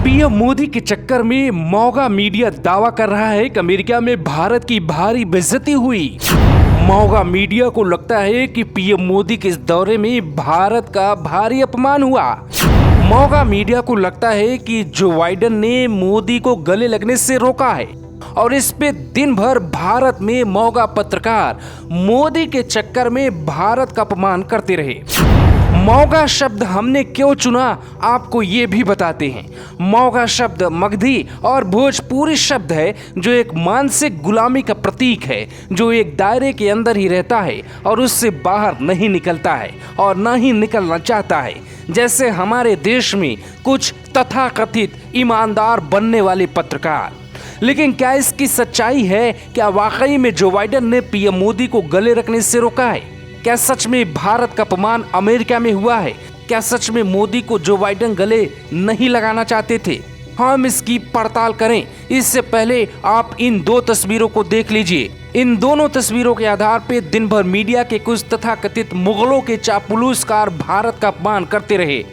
PM Modi के चक्कर में मौगा मीडिया दावा कर रहा है कि अमेरिका में भारत की भारी बेइज्जती हुई। मौगा मीडिया को लगता है कि पीएम मोदी के इस दौरे में भारत का भारी अपमान हुआ। मौगा मीडिया को लगता है कि जो बाइडेन ने मोदी को गले लगने से रोका है और इस पे दिन भर भारत में मौगा पत्रकार मोदी के चक्कर में भारत का अपमान करते रहे। मौगा शब्द हमने क्यों चुना आपको ये भी बताते हैं। मौगा शब्द मगधी और भोजपुरी शब्द है जो एक मानसिक गुलामी का प्रतीक है, जो एक दायरे के अंदर ही रहता है और उससे बाहर नहीं निकलता है और ना ही निकलना चाहता है। जैसे हमारे देश में कुछ तथाकथित ईमानदार बनने वाले पत्रकार। लेकिन क्या इसकी सच्चाई है? क्या वाकई में जो बाइडेन ने पीएम मोदी को गले रखने से रोका है? क्या सच में भारत का अपमान अमेरिका में हुआ है? क्या सच में मोदी को जो बाइडेन गले नहीं लगाना चाहते थे? हम इसकी पड़ताल करें इससे पहले आप इन दो तस्वीरों को देख लीजिए। इन दोनों तस्वीरों के आधार पर दिन भर मीडिया के कुछ तथाकथित मुगलों के चापलूसकार भारत का अपमान करते रहे।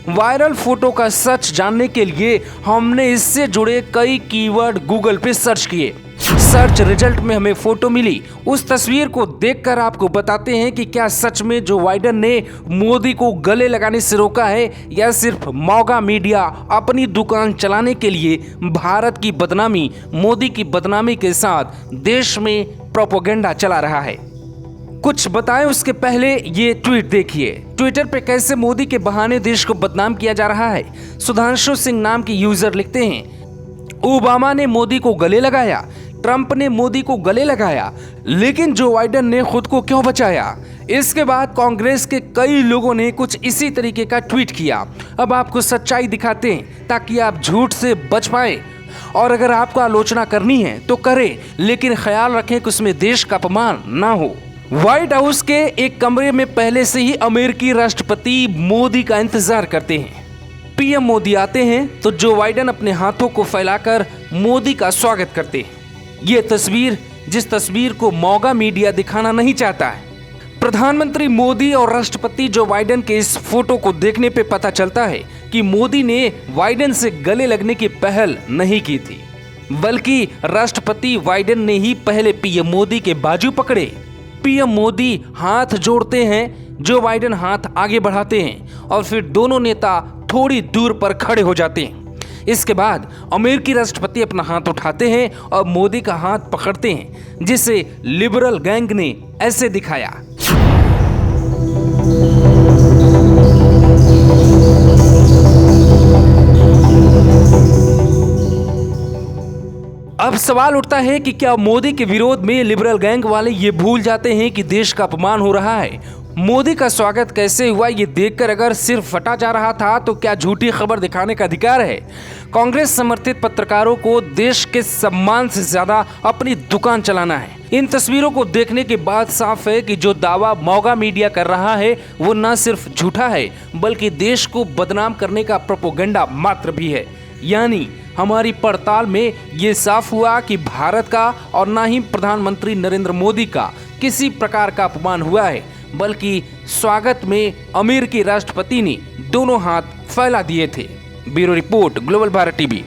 वायरल फोटो का सच जानने के लिए हमने इससे जुड़े कई कीवर्ड गूगल पे सर्च किए। सर्च रिजल्ट में हमें फोटो मिली। उस तस्वीर को देखकर आपको बताते हैं कि क्या सच में जो बाइडेन ने मोदी को गले लगाने से रोका है या सिर्फ मौगा मीडिया अपनी दुकान चलाने के लिए भारत की बदनामी, मोदी की बदनामी के साथ देश में प्रोपेगेंडा चला रहा है। कुछ बताएं उसके पहले ये ट्वीट देखिए। ट्विटर पे कैसे मोदी के बहाने देश को बदनाम किया जा रहा है। सुधांशु सिंह नाम के यूजर लिखते हैं, ओबामा ने मोदी को गले लगाया, ट्रंप ने मोदी को गले लगाया, लेकिन जो बाइडेन ने खुद को क्यों बचाया। इसके बाद कांग्रेस के कई लोगों ने कुछ इसी तरीके का ट्वीट किया। अब आपको सच्चाई दिखाते हैं ताकि आप झूठ से बच पाए। और अगर आपको आलोचना करनी है तो करें, लेकिन ख्याल रखें कि उसमें देश का अपमान ना हो। व्हाइट हाउस के एक कमरे में पहले से ही अमेरिकी राष्ट्रपति मोदी का इंतजार करते हैं। पीएम मोदी आते हैं तो जो बाइडेन अपने हाथों को फैलाकर मोदी का स्वागत करते हैं। ये तस्वीर, जिस तस्वीर को मौगा मीडिया दिखाना नहीं चाहता है। प्रधानमंत्री मोदी और राष्ट्रपति जो बाइडेन के इस फोटो को देखने पे पता चलता है कि मोदी ने बाइडेन से गले लगने की पहल नहीं की थी, बल्कि राष्ट्रपति बाइडेन ने ही पहले पीएम मोदी के बाजू पकड़े। पीएम मोदी हाथ जोड़ते हैं, जो बाइडेन हाथ आगे बढ़ाते हैं और फिर दोनों नेता थोड़ी दूर पर खड़े हो जाते हैं। इसके बाद अमेरिकी राष्ट्रपति अपना हाथ उठाते हैं और मोदी का हाथ पकड़ते हैं, जिसे लिबरल गैंग ने ऐसे दिखाया। अब सवाल उठता है कि क्या मोदी के विरोध में लिबरल गैंग वाले ये भूल जाते हैं कि देश का अपमान हो रहा है। मोदी का स्वागत कैसे हुआ ये देखकर अगर सिर्फ फटा जा रहा था तो क्या झूठी खबर दिखाने का अधिकार है। कांग्रेस समर्थित पत्रकारों को देश के सम्मान से ज्यादा अपनी दुकान चलाना है। इन तस्वीरों को देखने के बाद साफ है कि जो दावा मौगा मीडिया कर रहा है वो न सिर्फ झूठा है बल्कि देश को बदनाम करने का प्रोपेगेंडा मात्र भी है। यानी हमारी पड़ताल में ये साफ हुआ कि भारत का और ना ही प्रधानमंत्री नरेंद्र मोदी का किसी प्रकार का अपमान हुआ है, बल्कि स्वागत में अमेरिकी राष्ट्रपति ने दोनों हाथ फैला दिए थे। Bureau report, global Bharat TV.